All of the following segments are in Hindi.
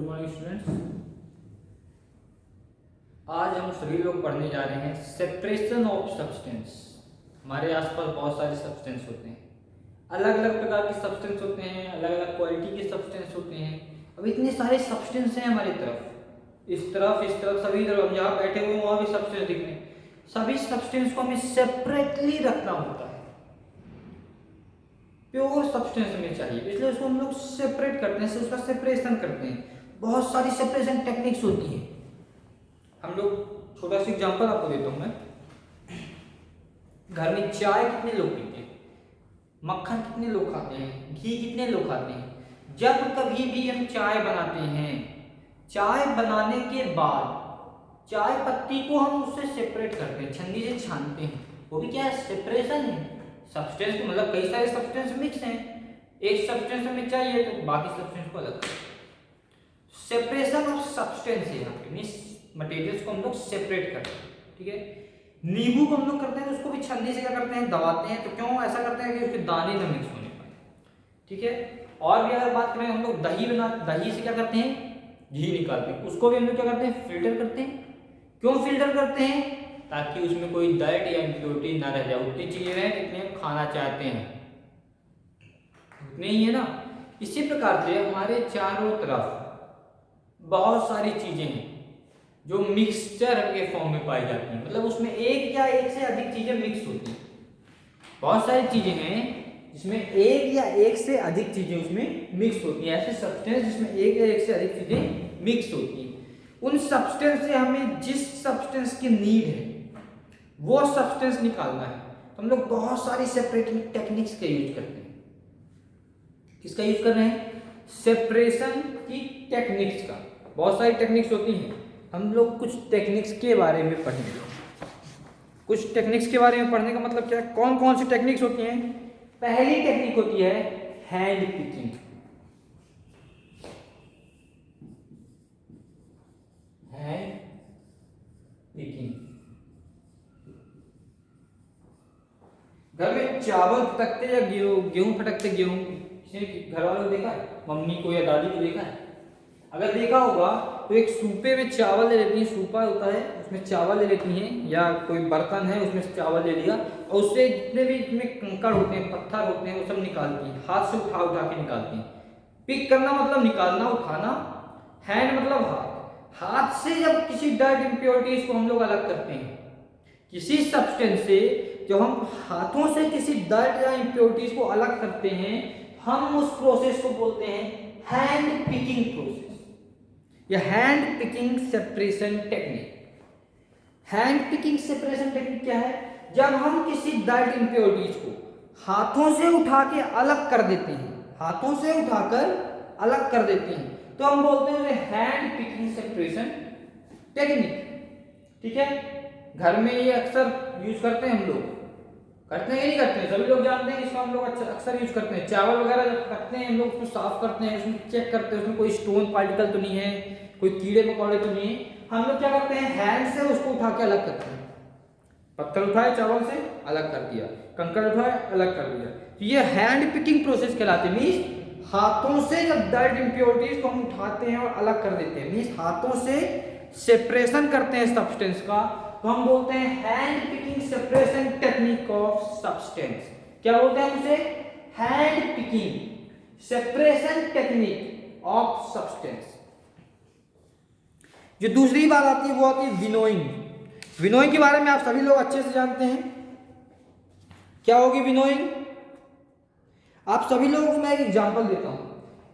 Morning students. आज हम सभी लोग पढ़ने जा रहे हैं सेपरेशन ऑफ सब्सटेंस। हमारे आसपास बहुत सारे सब्सटेंस होते हैं, अलग अलग प्रकार के सब्सटेंस होते हैं, अलग अलग क्वालिटी के सब्सटेंस होते हैं। अब इतने सारे सब्सटेंस हैं हमारी तरफ, इस तरफ सभी तरफ, हम जहाँ बैठे हुए वहाँ भी सब्सटेंस दिख रहे हैं। सभी सब्सटेंस को हमें सेपरेटली रखना होता है, प्योर सब्सटेंस हमें चाहिए, इसलिए उसको हम लोग सेपरेट करते हैं, उसका सेपरेशन करते हैं। बहुत सारी सेपरेशन टेक्निक्स होती हैं। हम लोग छोटा सा एग्जांपल आपको देता हूं मैं। घर में चाय कितने लोग पीते हैं, मक्खन कितने लोग खाते हैं, घी कितने लोग खाते हैं। जब कभी भी हम चाय बनाते हैं, चाय बनाने के बाद चाय पत्ती को हम उससे सेपरेट करते हैं, छन्नी से छानते हैं। वो भी क्या है, सेपरेशन है। सब्सटेंस मतलब कई सारे सब्सटेंस मिक्स हैं, एक सब्सटेंस हमें चाहिए तो बाकी सब्सटेंस को अलग करें। सेपरेशन ऑफ सब्सटेंस है, यहाँ पे मींस मटेरियल्स को हम लोग सेपरेट करते हैं। ठीक है, नींबू को हम लोग करते हैं उसको भी छन्नी से क्या करते हैं, दबाते हैं। तो क्यों ऐसा करते हैं कि उसके दाने न मिक्स होने पाए। ठीक है, और भी अगर बात करें, हम लोग दही से क्या करते हैं, घी निकालते हैं, उसको भी हम लोग क्या करते हैं, फिल्टर करते हैं। क्यों फिल्टर करते हैं, ताकि उसमें कोई डर्ट या इम्प्योरिटी ना रह जाए। उतनी चीजें हैं जितनी हम खाना चाहते हैं, उतने ही है ना। इसी प्रकार से हमारे चारों तरफ बहुत सारी चीजें हैं जो मिक्सचर के फॉर्म में पाई जाती हैं, मतलब उसमें एक या एक से अधिक चीजें मिक्स होती हैं। बहुत सारी चीजें हैं जिसमें एक या एक से अधिक चीजें उसमें मिक्स होती हैं, ऐसे सब्सटेंस जिसमें एक या एक से अधिक चीजें मिक्स होती हैं। उन सब्सटेंस से हमें जिस सब्सटेंस की नीड है वो सब्सटेंस निकालना है, तो हम लोग बहुत सारी सेपरेटिंग टेक्निक्स का यूज करते हैं। किसका यूज कर रहे हैं, सेपरेशन की टेक्निक्स का। बहुत सारी टेक्निक्स होती हैं, हम लोग कुछ टेक्निक्स के बारे में पढ़ेंगे। कुछ टेक्निक्स के बारे में पढ़ने का मतलब क्या है, कौन कौन सी टेक्निक्स होती हैं। पहली टेक्निक होती है हैंड पिकिंग। हैंड पिकिंग, घर में चावल फटकते या गेहूं फटकते, गेहूं किसी ने घर वालों को देखा है, मम्मी को या दादी को देखा है। अगर देखा होगा तो एक सूपे में चावल ले लेती हैं, सूपा होता है उसमें चावल ले लेती हैं, या कोई बर्तन है उसमें से चावल ले लिया और उससे जितने भी इसमें कंकड़ होते हैं, पत्थर होते हैं, वो सब निकालती हैं, हाथ से उठा उठा के निकालती हैं। पिक करना मतलब निकालना, उठाना। हैंड मतलब हाथ। हाथ से जब किसी डर्ट इम्प्योरिटीज को हम लोग अलग करते हैं, किसी सब्सटेंस से जब हम हाथों से किसी डर्ट या इम्प्योरिटीज को अलग करते हैं, हम उस प्रोसेस को बोलते हैं हैंड पिकिंग प्रोसेस या hand picking separation technique. Hand picking separation technique क्या है, जब हम किसी डर्ट इम्प्योरिटीज को हाथों से उठा के अलग कर देते हैं, हाथों से उठाकर अलग कर देते हैं, तो हम बोलते हैं हैंड पिकिंग सेपरेशन टेक्निक। ठीक है, घर में ये अक्सर यूज करते हैं हम लोग, करते हैं कि नहीं करते हैं, सभी लोग जानते हैं इसका हम लोग अक्सर यूज करते हैं। चावल वगैरह जब रखते हैं हम लोग उसको साफ करते हैं, उसमें चेक करते हैं उसमें कोई स्टोन पार्टिकल तो नहीं है, कोई कीड़े मकोड़े तो नहीं है। हम लोग क्या करते हैं, हैंड से उसको उठा के अलग करते हैं। पत्थर उठाए चावल से अलग कर दिया, कंकड़ उठाए अलग कर दिया, तो ये हैंड पिकिंग प्रोसेस कहलाती है। मीन्स हाथों से जब डर्ट इम्प्योरिटीज को हम उठाते हैं और अलग कर देते हैं, मीन्स हाथों से सेपरेशन करते हैं सब्सटेंस का, तो हम बोलते हैं hand picking separation technique of substance. क्या बोलते हैं उसे, hand picking separation technique of substance. जो दूसरी बात आती है वो आती है विनोइंग। विनोइंग के बारे में आप सभी लोग अच्छे से जानते हैं, क्या होगी विनोइंग। आप सभी लोगों को मैं एक एग्जांपल देता हूं।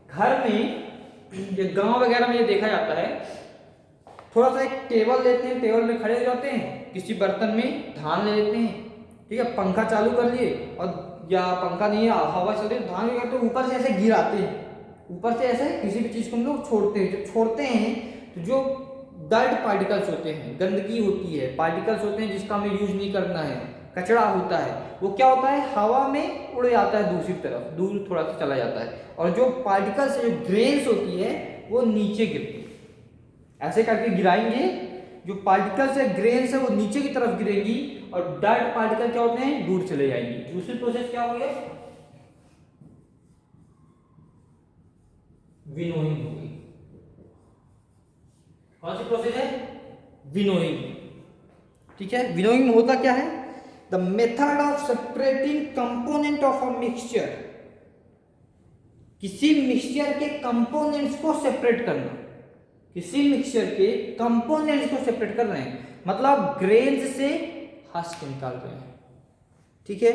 घर में गांव वगैरह में ये देखा जाता है, थोड़ा सा एक टेबल लेते हैं, टेबल में खड़े हो जाते हैं, किसी बर्तन में धान ले लेते हैं। ठीक है, पंखा चालू कर लिए, और या पंखा नहीं है हवा चल रही है, धान तो ऊपर से ऐसे गिराते हैं, ऊपर से ऐसे किसी भी चीज को हम लोग छोड़ते हैं। जब छोड़ते हैं तो जो डर्ट पार्टिकल्स होते हैं, गंदगी होती है, पार्टिकल्स होते हैं जिसका हमें यूज नहीं करना है, कचरा होता है, वो क्या होता है, हवा में उड़ जाता है, दूसरी तरफ दूर थोड़ा सा चला जाता है, और जो पार्टिकल्स, जो ग्रेन्स होती है वो नीचे गिरती है। ऐसे करके गिराएंगे, जो पार्टिकल्स है, ग्रेन्स है, वो नीचे की तरफ गिरेंगी, और डर्ट पार्टिकल क्या होते हैं, दूर चले जाएंगे। दूसरी प्रोसेस क्या हो गया, विनोइंग हो गई। कौन सी प्रोसेस है? विनोइंग। ठीक है, विनोइंग में होता क्या है? The method of separating component of a mixture, किसी मिक्सचर के कंपोनेंट्स को सेपरेट करना, किसी मिक्सचर के कंपोनेंट्स को सेपरेट कर रहे हैं, मतलब ग्रेन्स से हस्क निकाल रहे हैं। ठीक है,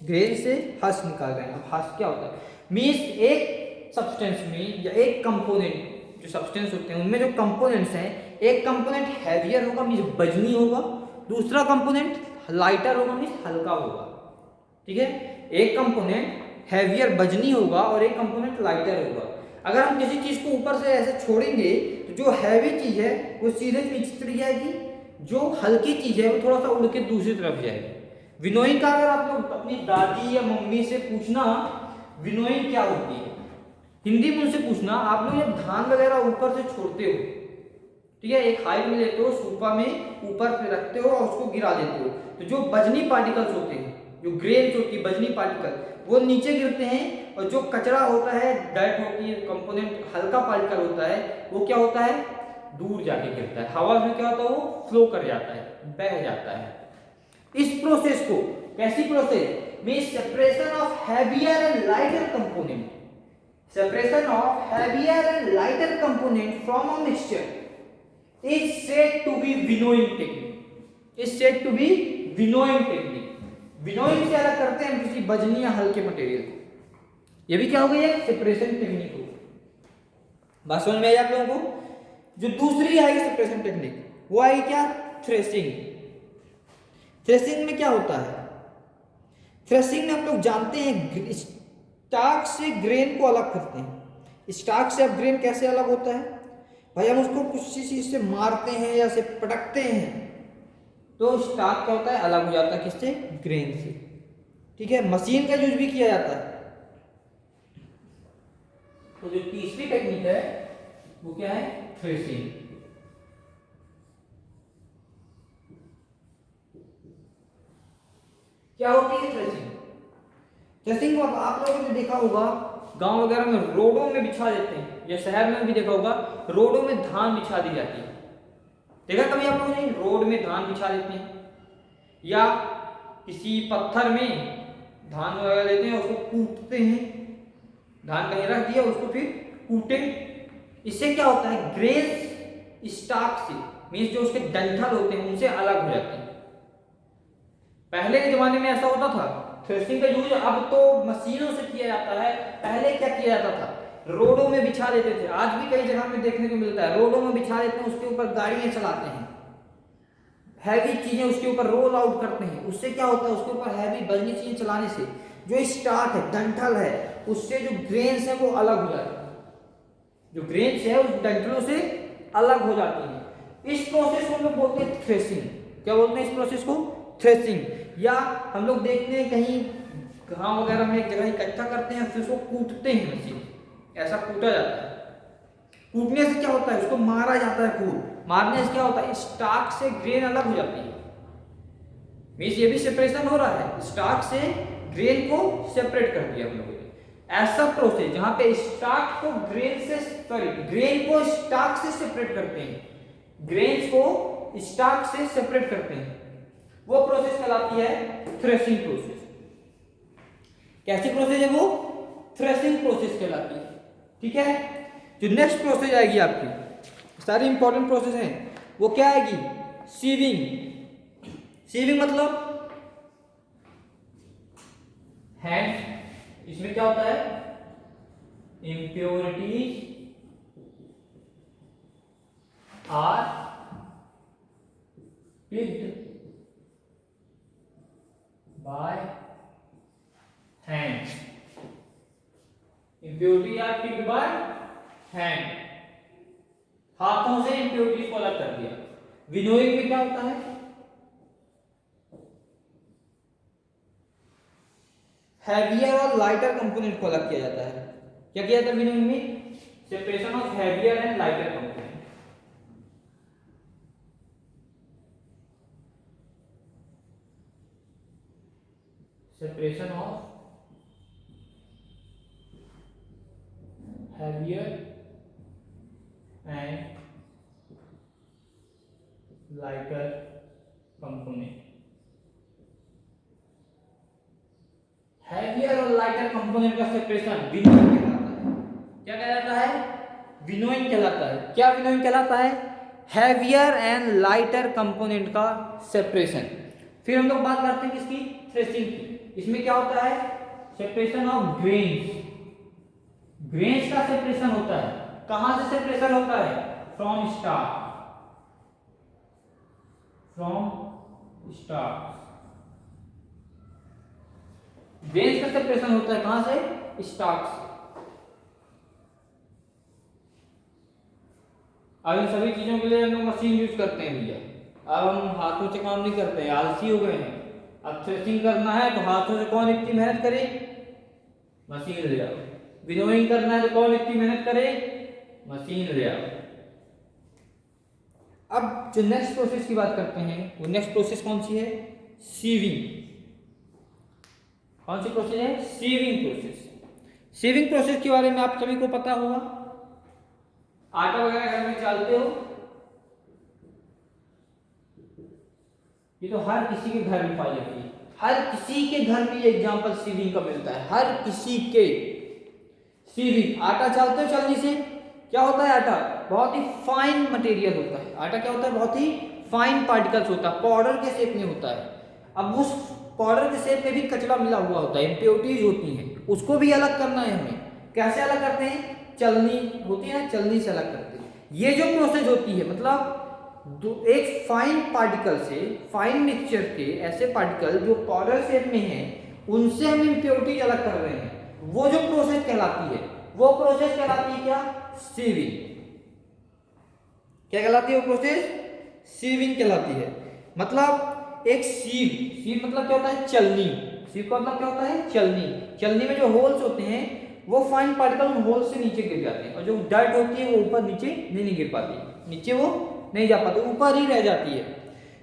ग्रेन से हस्क निकाल रहे हैं। अब हस्क क्या होता है? मीन्स एक सब्सटेंस में या एक कंपोनेंट, जो सब्सटेंस होते हैं उनमें जो कंपोनेंट्स हैं, एक कंपोनेंट हैवियर होगा मीन्स वजनी होगा, दूसरा कंपोनेंट लाइटर होगा मीन्स हल्का होगा। ठीक है, एक कंपोनेंट हैवियर वजनी होगा और एक कंपोनेंट लाइटर होगा। अगर हम किसी चीज को ऊपर से ऐसे छोड़ेंगे तो जो हैवी चीज है वो सीधे नीचे चली जाएगी, जो हल्की चीज है वो थोड़ा सा उड़ के दूसरी तरफ जाएगी। विनोइंग का अगर आप लोग अपनी दादी या मम्मी से पूछना विनोइंग क्या होती है, हिंदी में उनसे पूछना, आप लोग जब धान वगैरह ऊपर से छोड़ते हो, ठीक है, एक हाइट में लेते हो, सूपा में ऊपर पे रखते हो और उसको गिरा देते हो, तो जो बजनी पार्टिकल्स होते हैं, जो ग्रेन्स होती है बजनी पार्टिकल, वो नीचे गिरते हैं, और जो कचरा होता है, डर्ट होती है, कंपोनेंट हल्का पार्टिकल होता है, वो क्या होता है? दूर जाके गिरता है। हवा में क्या होता है? वो फ्लो कर जाता है, बह जाता है। इस प्रोसेस को, कैसी process? Means separation of heavier and lighter component, separation of heavier and lighter component from a mixture is said to be winnowing technique, is said to be winnowing technique. Winnowing से अलग करते हैं किसी वजनी या हल्के मटेरियल को। ये भी क्या हो गई है? सेपरेशन टेक्निक हो। बात समझ में आई आप लोगों को? जो दूसरी आएगी सेपरेशन टेक्निक, वो आएगी क्या? थ्रेसिंग। थ्रेसिंग में क्या होता है? थ्रेसिंग में आप लोग जानते हैं स्टार्च से ग्रेन को अलग करते हैं। स्टार्च से अब ग्रेन कैसे अलग होता है भाई? हम उसको कुछ चीज से मारते हैं या से पटकते हैं तो स्टार्च क्या होता है? अलग हो जाता है। किससे? ग्रेन से। ठीक है, मशीन का यूज भी किया जाता है। तो जो तीसरी टेक्निक है वो क्या है? थ्रेसिंग। क्या होती है थ्रेसिंग? थ्रेसिंग को आप लोगों ने देखा होगा गांव वगैरह में रोडों में बिछा देते हैं, या शहर में भी देखा होगा रोडों में धान बिछा दी जाती है। देखा कभी आप लोगों ने? रोड में धान बिछा देते हैं, या किसी पत्थर में धान वगैरह लेते हैं, उसको कूटते हैं, धान कहीं रख दिया उसको फिर कूटे। इससे क्या होता है? ग्रेन्स स्टार्च से, मीन्स जो उसके डंठल होते हैं उनसे अलग हो जाते हैं। पहले के जमाने में ऐसा होता था। थ्रेसिंग का यूज अब तो मशीनों से किया जाता है, पहले क्या किया जाता था? रोडों में बिछा देते थे। आज भी कई जगह में देखने को मिलता है, रोडों में बिछा देते हैं, उसके ऊपर गाड़ियां चलाते हैं, हैवी चीजें उसके ऊपर रोल आउट करते हैं। उससे क्या होता है? उसके ऊपर हैवी वजनी चीजें चलाने से जो स्टार्च है, डंठल है, उससे जो ग्रेन्स है वो अलग हो जाते हैं, जो ग्रेन्स है उस डंठलों से अलग हो जाती है। इस प्रोसेस को हम लोग बोलते हैं थ्रेसिंग। क्या बोलते हैं इस प्रोसेस को? थ्रेसिंग। या हम लोग देखते हैं कहीं गांव वगैरह में एक जगह इकट्ठा करते हैं, फिर उसको कूटते हैं मशीन, ऐसा कूटा जाता है। कूटने से क्या होता है? उसको मारा जाता है खूब, मारने से क्या होता है? स्टार्च से ग्रेन अलग हो जाती है। मीन्स ये भी सेपरेशन हो रहा है, स्टार्च से ग्रेन को सेपरेट कर दिया हम लोगों ने। ऐसा प्रोसेस जहां पे स्टार्च को ग्रेन से, सॉरी, ग्रेन को स्टार्च से सेपरेट करते हैं, ग्रेन्स को स्टार्च से सेपरेट करते हैं, वो प्रोसेस कहलाती है थ्रेसिंग प्रोसेस। कैसी प्रोसेस है वो? थ्रेसिंग प्रोसेस कहलाती है। ठीक है, जो नेक्स्ट प्रोसेस आएगी आपकी, सारी इंपॉर्टेंट प्रोसेस हैं, वो क्या आएगी? सीविंग। सीविंग मतलब हैंड। इसमें क्या होता है? Impurities are picked by hand. Impurity are picked by hand, हाथों से इम्प्योरिटीज को अलग कर दिया। विनोइंग में क्या होता है? हैवियर और लाइटर कंपोनेंट को अलग किया जाता है। क्या किया जाता है विनोइंग में? Separation of heavier and lighter component. Separation of heavier and lighter component. Heavier और लाइटर कंपोनेंट का सेपरेशन विनोइंग कहलाता है। क्या कहलाता है? विनोइंग कहलाता है। क्या विनोइंग कहलाता है? हैवियर एंड लाइटर कंपोनेंट का सेपरेशन। फिर हम लोग बात करते हैं किसकी? थ्रेशिंग की। इसमें क्या होता है? Separation of grains. ग्रेन्स का सेपरेशन होता है। कहां से सेपरेशन होता है? From starch. From starch. Grains का सेपरेशन होता है कहां से? स्टार्च से। अब इन सभी चीजों के लिए हम लोग मशीन यूज करते हैं भैया। अब हम हाथों से काम नहीं करते हैं, आलसी हो गए हैं। अब थ्रेशिंग करना है तो हाथों से कौन इतनी मेहनत करे? मशीन ले आओ। विनोइंग करना है तो कौन इतनी मेहनत करे? मशीन ले आओ। अब जो नेक्स्ट प्रोसेस की बात करते हैं, वो नेक्स्ट प्रोसेस कौन सी है? सीविंग। कौन सी प्रोसेस है? Sieving process. सीविंग प्रोसेस के बारे में आप सभी को पता होगा। आटा वगैरह घर में चालते हो, ये तो हर किसी के घर में पाई जाती है। हर किसी के घर में एग्जांपल सीविंग का मिलता है। हर किसी के सीविंग। आटा चालते हो चलनी से, क्या होता है? आटा बहुत ही फाइन मटेरियल होता है। आटा क्या होता है? बहुत ही फाइन पार्टिकल्स होता है, पाउडर के शेप में होता है। अब उस पाउडर के शेप में भी कचरा मिला हुआ होता है, इम्प्योरिटीज होती हैं, उसको भी अलग करना है हमें। कैसे अलग करते हैं? चलनी होती है ना, चलनी से अलग करते हैं। ये जो प्रोसेस होती है, मतलब एक फाइन पार्टिकल से, फाइन मिक्सचर के ऐसे पार्टिकल जो पाउडर शेप में हैं, उनसे हम इम्प्योरिटीज अलग कर रहे हैं, वो जो प्रोसेस कहलाती है, वो प्रोसेस कहलाती है क्या? सीविंग। क्या कहलाती है वो प्रोसेस? सीविंग कहलाती है। मतलब एक सीव, सीव मतलब क्या होता है? चलनी। सीव का मतलब क्या होता है? चलनी। चलनी में जो होल्स होते हैं, वो फाइन पार्टिकल उन होल्स से नीचे गिर जाते हैं, और जो डर्ट होती है वो ऊपर नीचे नहीं गिर पाती, नीचे वो नहीं जा पाती, ऊपर ही रह जाती है।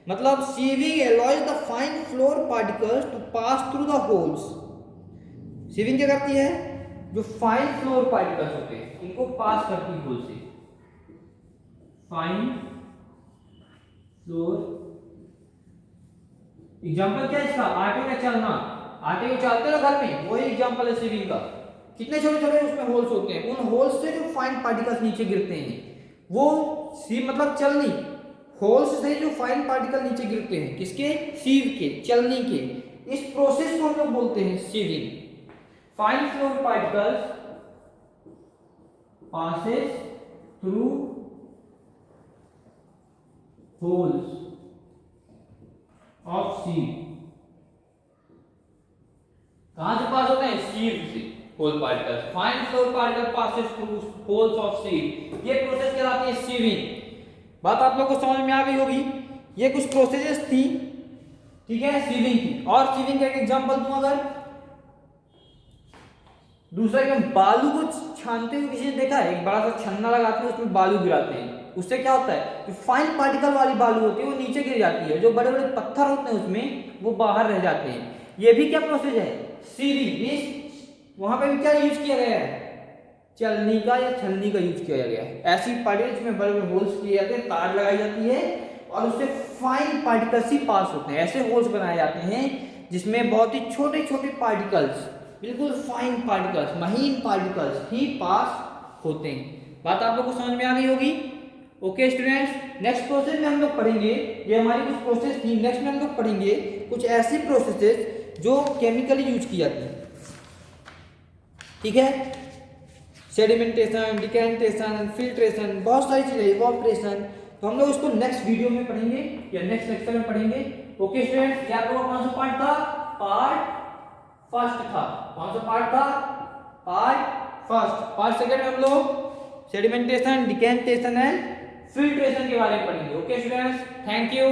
मतलब sieving allows the fine floor particles to pass through the holes। Sieving क्या करती है? जो फाइन फ्लोर पार्टिकल्स होते हैं, इनको पास करती है होल से। Fine floor. एग्जांपल क्या है इसका? आटे का चलना। आटे को चालते हो घर में, वही एग्जांपल है सीविंग का। कितने छोटे छोटे उसमें होल्स होते हैं, उन होल्स से जो फाइन पार्टिकल्स नीचे गिरते हैं, वो सीव मतलब चलनी। होल्स से जो फाइन पार्टिकल नीचे गिरते हैं, किसके? सीव के, चलनी के। इस प्रोसेस को हम लोग बोलते हैं sieving. Fine flour particles passes through holes of sieve। कहां से पास होते हैं? सीव से। Whole particles, fine flour particle passes through holes of sieve. ये प्रोसेस कहलाती है सीविंग। बात आप लोगों को समझ में आ गई होगी। ये कुछ प्रोसेसेस थी, ठीक है, सीविंग की। और सीविंग का एक एग्जांपल दूं अगर, दूसरा कि हम बालू को छानते हुए किसी ने देखा है? एक बड़ा सा छन्ना लगाते हैं, उसमें बालू गिराते हैं, उससे क्या होता है? जो फाइन पार्टिकल वाली बालू होती है वो नीचे गिर जाती है, जो बड़े बड़े पत्थर होते हैं उसमें वो बाहर रह जाते हैं। ये भी क्या प्रोसेस है? सीविंग। वहां पे भी क्या यूज किया गया है? चलनी का या छलनी का यूज किया गया है। ऐसी पार्टिकल्स में बड़े बड़े होल्स किए जाते हैं, तार लगाई जाती है, और उससे फाइन पार्टिकल्स ही पास होते हैं। ऐसे होल्स बनाए जाते हैं जिसमें बहुत ही छोटे छोटे पार्टिकल्स, बिल्कुल फाइन पार्टिकल्स, महीन पार्टिकल्स ही पास होते हैं। बात आप लोगों को समझ में आ गई होगी। ओके स्टूडेंट्स, नेक्स्ट प्रोसेस में हम लोग पढ़ेंगे, ये हमारी कुछ प्रोसेस थी। नेक्स्ट में हम लोग पढ़ेंगे कुछ ऐसी प्रोसेसेस जो केमिकली यूज की जाती है, ठीक है। सेडिमेंटेशन, डिकेंटेशन, फिल्ट्रेशन, बहुत सारी चीजें, इवोपरेशन, तो हम लोग उसको नेक्स्ट वीडियो में पढ़ेंगे या नेक्स्ट लेक्चर में पढ़ेंगे। ओके स्टूडेंट्स, क्या आपको कौन सा पार्ट था? पार्ट फर्स्ट था। कौन सा पार्ट था? Part first. पार्ट सेकंड में हम लोग सेडिमेंटेशन, डिकेंटेशन एंड फिल्ट्रेशन के बारे में पढ़ेंगे। Okay students, thank you.